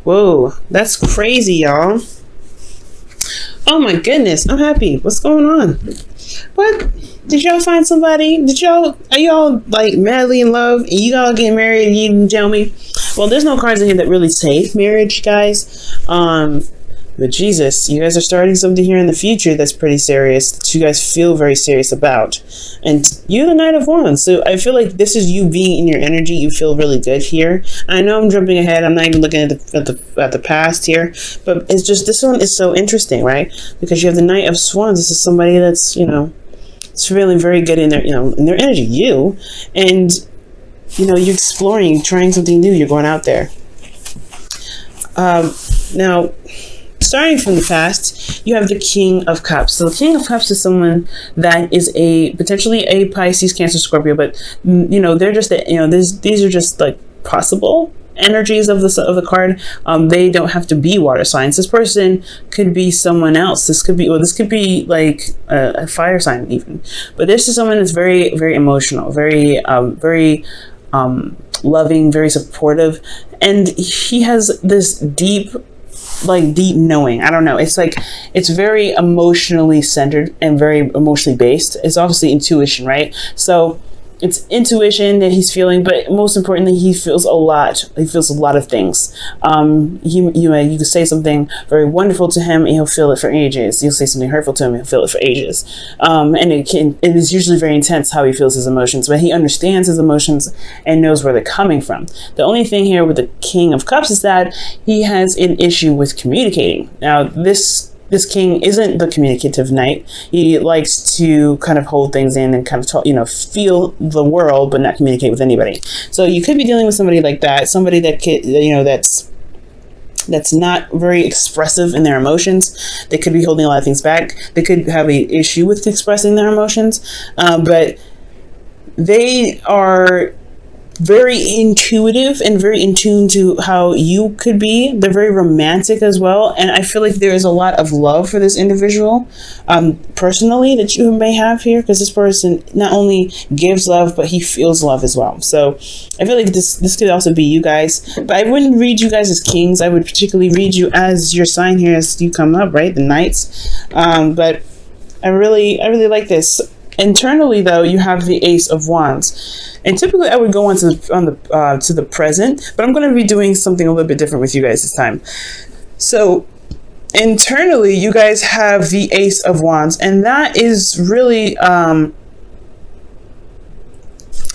Whoa, that's crazy, y'all. Oh my goodness, I'm happy. What's going on? What? Did y'all find somebody? Are y'all like madly in love and you all get married and you didn't tell me? Well, there's no cards in here that really say marriage, guys. But Jesus, you guys are starting something here in the future that's pretty serious, that you guys feel very serious about. And you're the Knight of Wands, so I feel like this is you being in your energy. You feel really good here. I know I'm jumping ahead. I'm not even looking at the past here, but it's just this one is so interesting, right? Because you have the Knight of Swords. This is somebody that's it's feeling very good in their in their energy. And you're exploring, you're trying something new. You're going out there. Now, starting from the past, you have the King of Cups. So the King of Cups is someone that is potentially a Pisces, Cancer, Scorpio, but they're just these are just like possible energies of the card. They don't have to be water signs. This person could be someone else. This could be like a fire sign even. But this is someone that's very, very emotional, very loving, very supportive, and he has this deep knowing. I don't know. It's like, it's very emotionally centered and very emotionally based. It's obviously intuition, right? So it's intuition that he's feeling, but most importantly, he feels a lot. He feels a lot of things. You can say something very wonderful to him, and he'll feel it for ages. You'll say something hurtful to him, and he'll feel it for ages. And it is usually very intense how he feels his emotions, but he understands his emotions and knows where they're coming from. The only thing here with the King of Cups is that he has an issue with communicating. Now, this king isn't the communicative knight. He likes to kind of hold things in and kind of talk, feel the world, but not communicate with anybody. So you could be dealing with somebody like that, somebody that could, that's not very expressive in their emotions. They could be holding a lot of things back. They could have an issue with expressing their emotions, but they are very intuitive and very in tune to how you could be. They're very romantic as well, and I feel like there is a lot of love for this individual personally that you may have here, because this person not only gives love, but he feels love as well. So I feel like this could also be you guys, but I wouldn't read you guys as kings. I would particularly read you as your sign here as you come up, right? The knights. But I really like this. Internally, though, you have the Ace of Wands, and typically I would go on to the present, but I'm going to be doing something a little bit different with you guys this time. So internally, you guys have the Ace of Wands, and that is really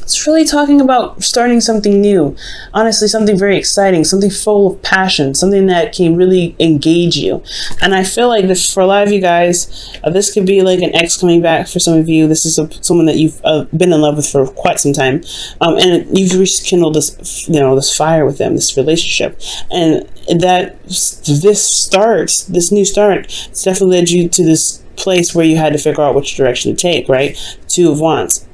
it's really talking about starting something new. Honestly, something very exciting, something full of passion, something that can really engage you. And I feel like this, for a lot of you guys, this could be like an ex coming back for some of you. This is someone that you've been in love with for quite some time, and you've rekindled this, this fire with them, this relationship, and that this new start, it's definitely led you to this place where you had to figure out which direction to take. Right, Two of Wands.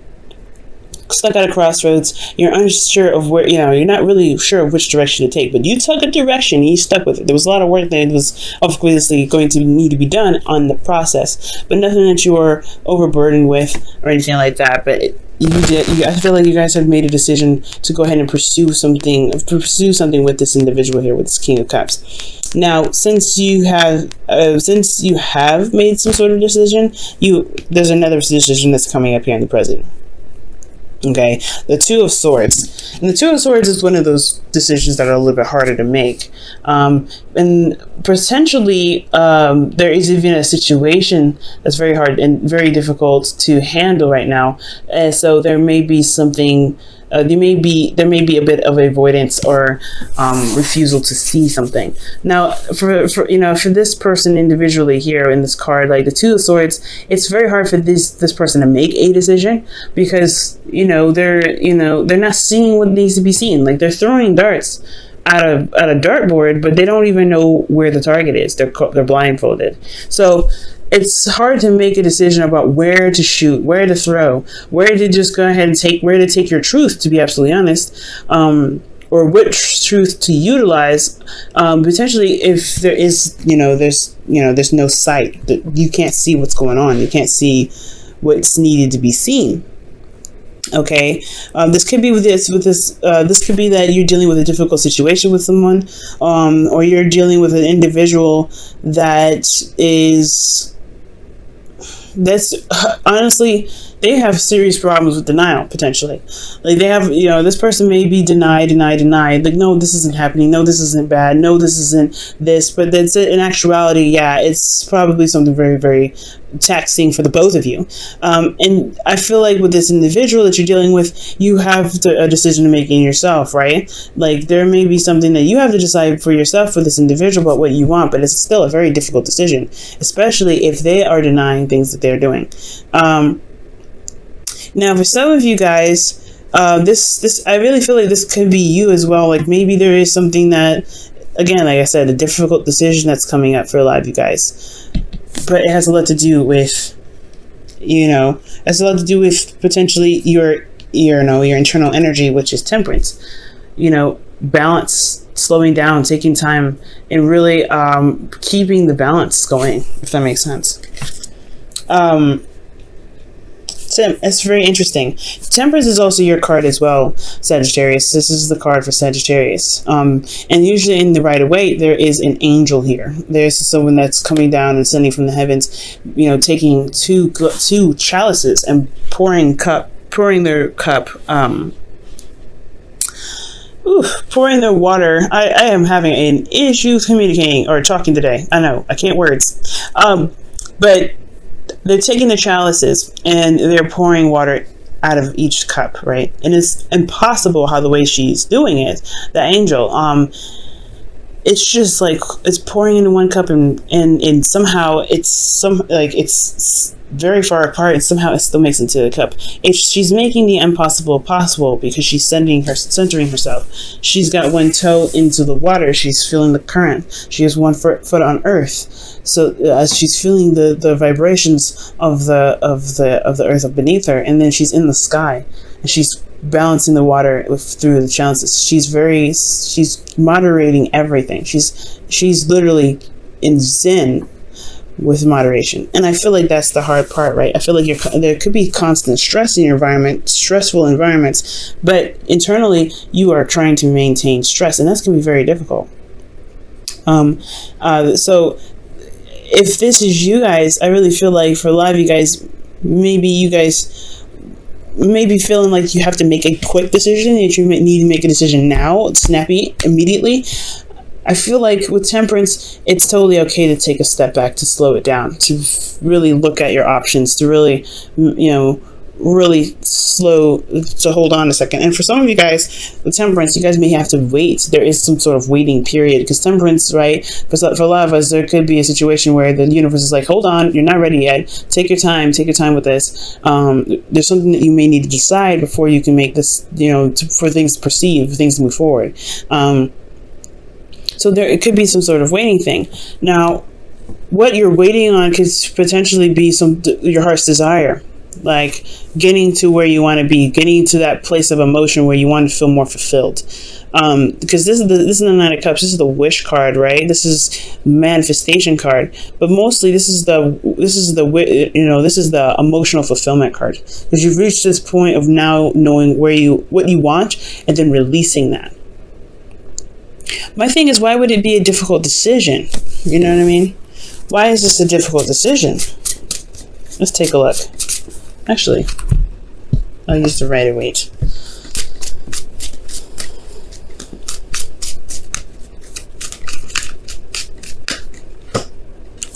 Stuck at a crossroads, you're unsure of where, you're not really sure of which direction to take, but you took a direction and you stuck with it. There was a lot of work that was obviously going to need to be done on the process, but nothing that you were overburdened with or anything like that. But I feel like you guys have made a decision to go ahead and pursue something with this individual here, with this King of Cups. Now, since you have made some sort of decision, there's another decision that's coming up here in the present. Okay, the Two of Swords. And the Two of Swords is one of those decisions that are a little bit harder to make. And potentially, there is even a situation that's very hard and very difficult to handle right now. So there may be something, there may be a bit of avoidance or refusal to see something. Now, for this person individually here in this card, like the Two of Swords, it's very hard for this person to make a decision, because they're not seeing what needs to be seen. Like, they're throwing darts at a dartboard, but they don't even know where the target is. They're blindfolded. So it's hard to make a decision about where to shoot, where to throw, where to just go ahead and take your truth, to be absolutely honest, or which truth to utilize. Potentially, if there is, there's no sight, that you can't see what's going on, you can't see what's needed to be seen. Okay, this could be this could be that you're dealing with a difficult situation with someone, or you're dealing with an individual that is that's honestly, they have serious problems with denial potentially. Like they have, this person may be denied, like, no, this isn't happening, no, this isn't bad, no, this isn't this, but that's it. In actuality, yeah, it's probably something very, very taxing for the both of you. And I feel like with this individual that you're dealing with, you have a decision to make in yourself, right? Like there may be something that you have to decide for yourself for this individual about what you want, but it's still a very difficult decision, especially if they are denying things that they're doing. Now, for some of you guys, this I really feel like this could be you as well. Like maybe there is something that, again, like I said, a difficult decision that's coming up for a lot of you guys, but it has a lot to do with, has a lot to do with potentially your internal energy, which is temperance. Balance, slowing down, taking time, and really keeping the balance going, if that makes sense. It's very interesting. Temperance is also your card as well, Sagittarius. This is the card for Sagittarius. And usually in the Rider-Waite, there is an angel here. There's someone that's coming down and sending from the heavens, taking two chalices and pouring their cup, pouring their water. I am having an issue communicating or talking today. I know, I can't words. But they're taking the chalices and they're pouring water out of each cup, right? And it's impossible how the way she's doing it, the angel. It's just like it's pouring into one cup and somehow it's very far apart, and somehow it still makes it into the cup. She's making the impossible possible because she's centering herself. She's got one toe into the water. She's feeling the current. She has one foot on earth. So as she's feeling the vibrations of the earth beneath her, and then she's in the sky, and she's balancing the water through the chalices. She's moderating everything. She's literally in zen with moderation. And I feel like that's the hard part, right? I feel like there could be constant stress in your environment, stressful environments, but internally you are trying to maintain stress, and that's going to be very difficult. So if this is you guys, I really feel like for a lot of you guys, maybe you guys may be feeling like you have to make a quick decision, that you need to make a decision now, snappy, immediately. I feel like with temperance, it's totally okay to take a step back, to slow it down, to really look at your options, to really, really slow, to hold on a second. And for some of you guys, with temperance, you guys may have to wait. There is some sort of waiting period, because temperance, right, for a lot of us, there could be a situation where the universe is like, hold on, you're not ready yet. Take your time with this. There's something that you may need to decide before you can make this, for things to proceed, for things to move forward. So it could be some sort of waiting thing. Now, what you're waiting on could potentially be your heart's desire, like getting to where you want to be, getting to that place of emotion where you want to feel more fulfilled. Because this is the Nine of Cups. This is the wish card, right? This is manifestation card. But mostly, this is the emotional fulfillment card, because you've reached this point of now knowing what you want and then releasing that. My thing is, why would it be a difficult decision? You know what I mean? Why is this a difficult decision? Let's take a look. Actually, I'll use the Rider-Waite.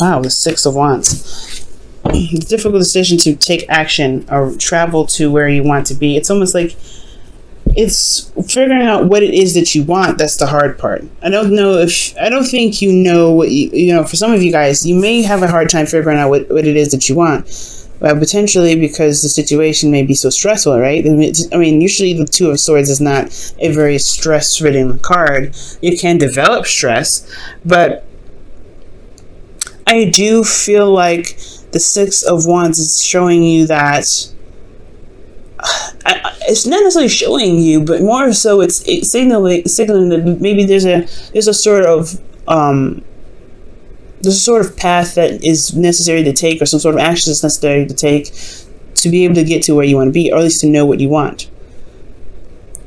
Wow, the Six of Wands. It's a difficult decision to take action or travel to where you want to be. It's almost like it's figuring out what it is that you want. That's the hard part. I don't think you know what for some of you guys, you may have a hard time figuring out what it is that you want. Potentially because the situation may be so stressful, right? I mean, usually the Two of Swords is not a very stress-ridden card. You can develop stress, but I do feel like the Six of Wands is showing you that it's not necessarily showing you, but more so it's signaling that maybe there's a sort of path that is necessary to take, or some sort of action that's necessary to take to be able to get to where you want to be, or at least to know what you want,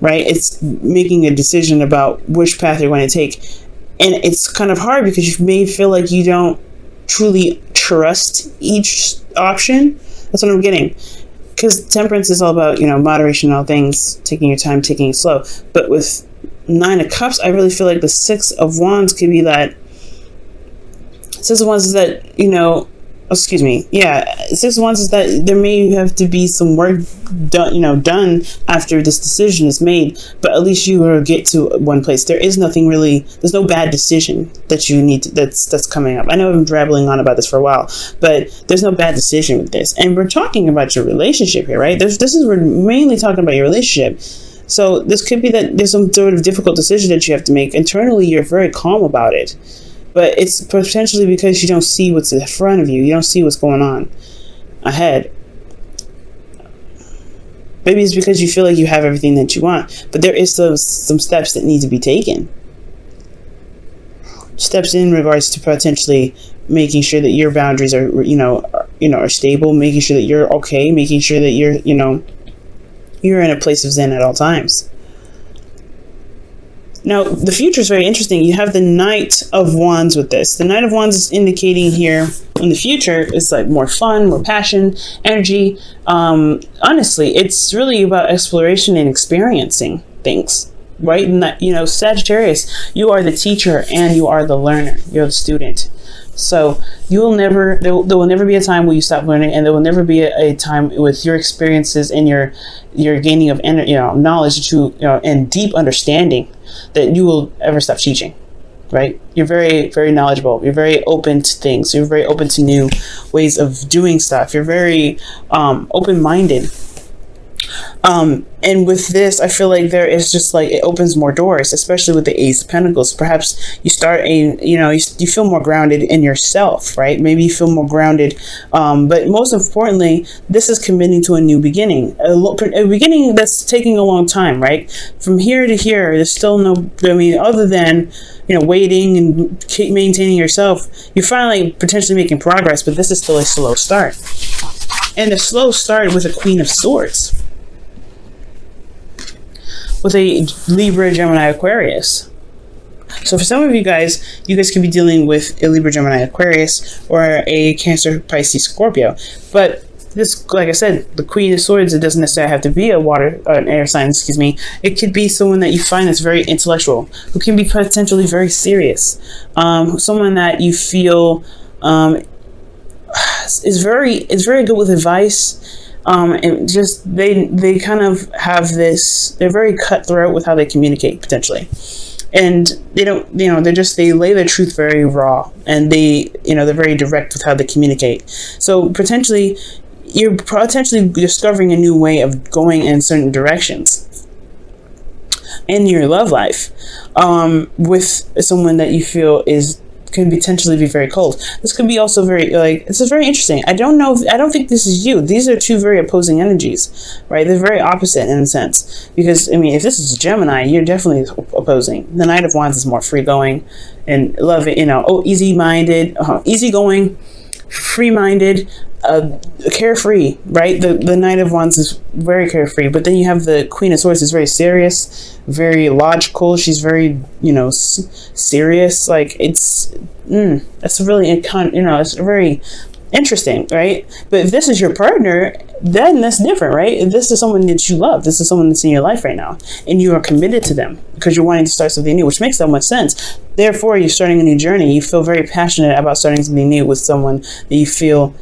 right? It's making a decision about which path you're going to take. And it's kind of hard because you may feel like you don't truly trust each option. That's what I'm getting. Because temperance is all about, moderation in all things, taking your time, taking it slow. But with 9 of Cups, I really feel like the 6 of Wands could be that. 6 of Wands is that, 6 of Wands is that there may have to be some work done after this decision is made, but at least you will get to one place. There's no bad decision that you need that's coming up. I know I've been rambling on about this for a while, but there's no bad decision with this. And we're talking about your relationship here, right? We're mainly talking about your relationship. So this could be that there's some sort of difficult decision that you have to make. Internally, you're very calm about it. But it's potentially because you don't see what's in front of you. You don't see what's going on ahead. Maybe it's because you feel like you have everything that you want. But there is some steps that need to be taken. Steps in regards to potentially making sure that your boundaries are, are stable. Making sure that you're okay. Making sure that you're in a place of zen at all times. Now, the future is very interesting. You have the Knight of Wands with this. The Knight of Wands is indicating here in the future is like more fun, more passion, energy. Honestly, it's really about exploration and experiencing things, right? And that, Sagittarius, you are the teacher and you are the learner. You're the student. So there will never be a time where you stop learning, and there will never be a time with your experiences and your gaining of knowledge and deep understanding that you will ever stop teaching, right? You're very, very knowledgeable. You're very open to things. You're very open to new ways of doing stuff. You're very open-minded. And with this, I feel like there is just like, it opens more doors, especially with the Ace of Pentacles. Perhaps you start you feel more grounded in yourself, right? Maybe you feel more grounded. But most importantly, this is committing to a new beginning, a beginning that's taking a long time, right? From here to here, there's still other than, waiting and keep maintaining yourself, you're finally potentially making progress, but this is still a slow start. And a slow start with a Queen of Swords, with a Libra, Gemini, Aquarius. So for some of you guys could be dealing with a Libra, Gemini, Aquarius, or a Cancer, Pisces, Scorpio. But this, like I said, the Queen of Swords, it doesn't necessarily have to be an air sign, It could be someone that you find that's very intellectual, who can be potentially very serious. Someone that you feel is very good with advice. And just they kind of have this, they're very cutthroat with how they communicate potentially, and they don't, they lay their truth very raw, and they're very direct with how they communicate. So potentially you're discovering a new way of going in certain directions in your love life, with someone that you feel can potentially be very cold. This could be also it's very interesting. I don't think this is you. These are two very opposing energies, right? They're very opposite in a sense, because if this is Gemini, you're definitely opposing. The Knight of Wands is more free-going and easy-minded, easygoing, free-minded, carefree, right? The Knight of Wands is very carefree, but then you have the Queen of Swords is very serious, very logical. She's very, serious. Like it's really, it's very interesting, right? But if this is your partner, then that's different, right? If this is someone that you love, this is someone that's in your life right now, and you are committed to them because you're wanting to start something new, which makes so much sense. Therefore, you're starting a new journey. You feel very passionate about starting something new with someone that you feel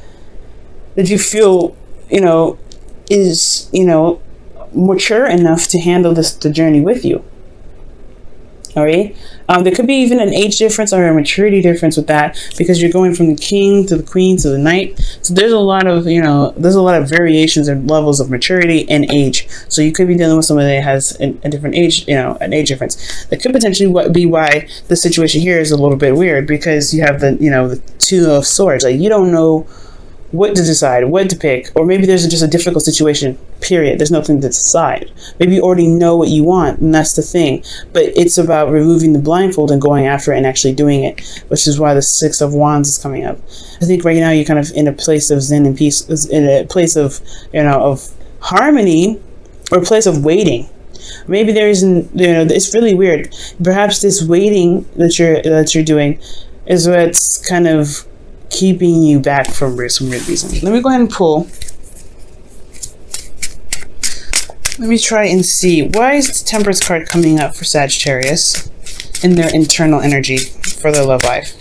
is mature enough to handle the journey with you. All right. There could be even an age difference or a maturity difference with that, because you're going from the King to the Queen to the Knight. So there's a lot of variations and levels of maturity and age. So you could be dealing with someone that has a different age, an age difference. That could potentially be why the situation here is a little bit weird, because you have the Two of Swords. Like, you don't know what to decide, what to pick, or maybe there's just a difficult situation, period. There's nothing to decide. Maybe you already know what you want, and that's the thing. But it's about removing the blindfold and going after it and actually doing it, which is why the Six of Wands is coming up. I think right now you're kind of in a place of zen and peace, in a place of, of harmony, or a place of waiting. Maybe there isn't, it's really weird. Perhaps this waiting that you're doing is what's kind of keeping you back from some weird reason. Let me go ahead and pull. Let me try and see. Why is the Temperance card coming up for Sagittarius in their internal energy for their love life?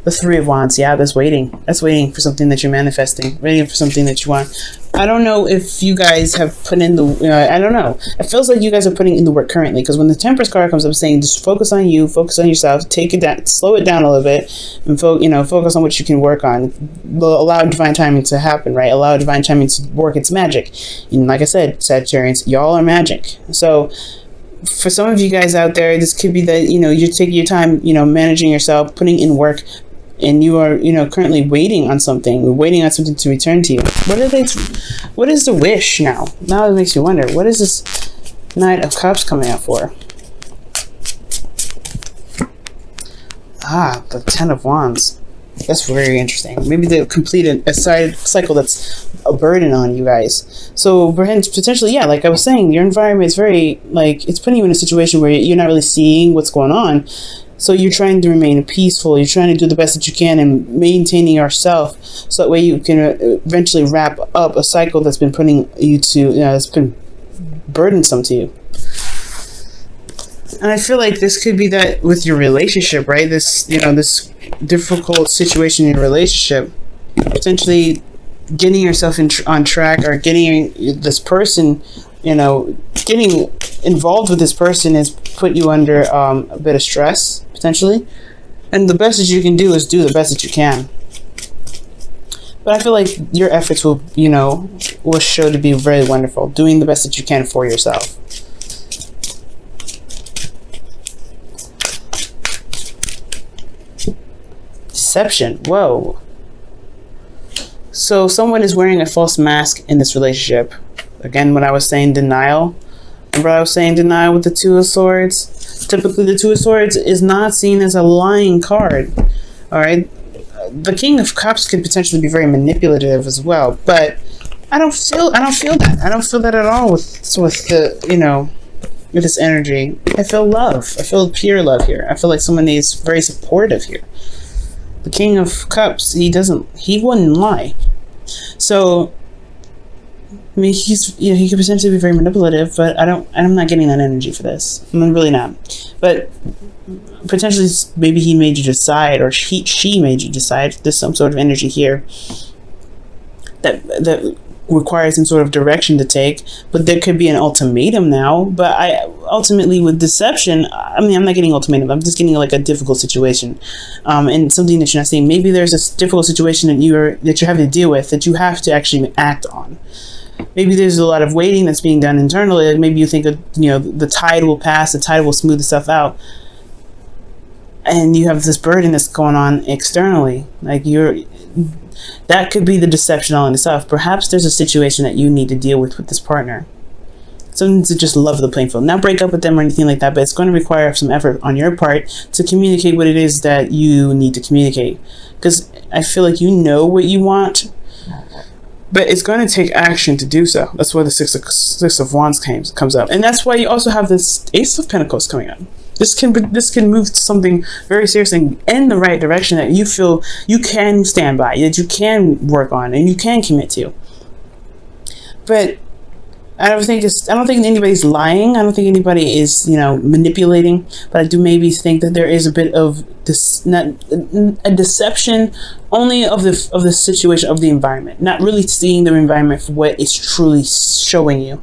The Three of Wands. Yeah, that's waiting. That's waiting for something that you're manifesting. Waiting for something that you want. I don't know if you guys have put in the... I don't know. It feels like you guys are putting in the work currently, because when the Temperance card comes up saying just focus on you, focus on yourself, take it down, slow it down a little bit, and focus on what you can work on. Allow divine timing to happen, right? Allow divine timing to work its magic. And like I said, Sagittarians, y'all are magic. So for some of you guys out there, this could be that, you're taking your time, managing yourself, putting in work, and you are, currently waiting on something. We're waiting on something to return to you. What is the wish now? Now it makes me wonder, what is this Knight of Cups coming out for? Ah, the Ten of Wands. That's very interesting. Maybe they'll complete a side cycle that's a burden on you guys. So potentially, yeah, like I was saying, your environment is very, it's putting you in a situation where you're not really seeing what's going on. So you're trying to remain peaceful. You're trying to do the best that you can and maintaining yourself, so that way you can eventually wrap up a cycle that's been putting you to, that's been burdensome to you. And I feel like this could be that with your relationship, right? This, this difficult situation in your relationship, potentially getting yourself on track, or getting this person, getting involved with this person has put you under a bit of stress, potentially. And the best that you can do is do the best that you can. But I feel like your efforts will show to be very wonderful. Doing the best that you can for yourself. Deception. Whoa. So someone is wearing a false mask in this relationship. Again, when I was saying denial, remember I was saying denial with the Two of Swords? Typically, the Two of Swords is not seen as a lying card. All right, the King of Cups could potentially be very manipulative as well, but I don't feel that. I don't feel that at all with the with this energy. I feel love. I feel pure love here. I feel like someone is very supportive here. The King of Cups, he wouldn't lie. So, I mean, he could potentially be very manipulative, but I'm not getting that energy for this. I'm really not. But potentially, maybe he made you decide, or she made you decide. There's some sort of energy here that requires some sort of direction to take, but there could be an ultimatum now. But ultimately with deception, I mean, I'm not getting ultimatum. I'm just getting like a difficult situation, and something that you're not seeing. Maybe there's a difficult situation that you're having to deal with that you have to actually act on. Maybe there's a lot of waiting that's being done internally. Like maybe you think the tide will pass, the tide will smooth itself out, and you have this burden that's going on externally. Like that could be the deception all in itself. Perhaps there's a situation that you need to deal with this partner. Something to just love the playing field. Not break up with them or anything like that, but it's going to require some effort on your part to communicate what it is that you need to communicate. Because I feel like you know what you want, but it's going to take action to do so. That's why the Six of Wands comes up. And that's why you also have this Ace of Pentacles coming up. This can move to something very serious and in the right direction that you feel you can stand by, that you can work on, and you can commit to. But I don't think anybody's lying. I don't think anybody is manipulating. But I do maybe think that there is a bit of this, not a deception, only of the situation of the environment, not really seeing the environment for what it's truly showing you.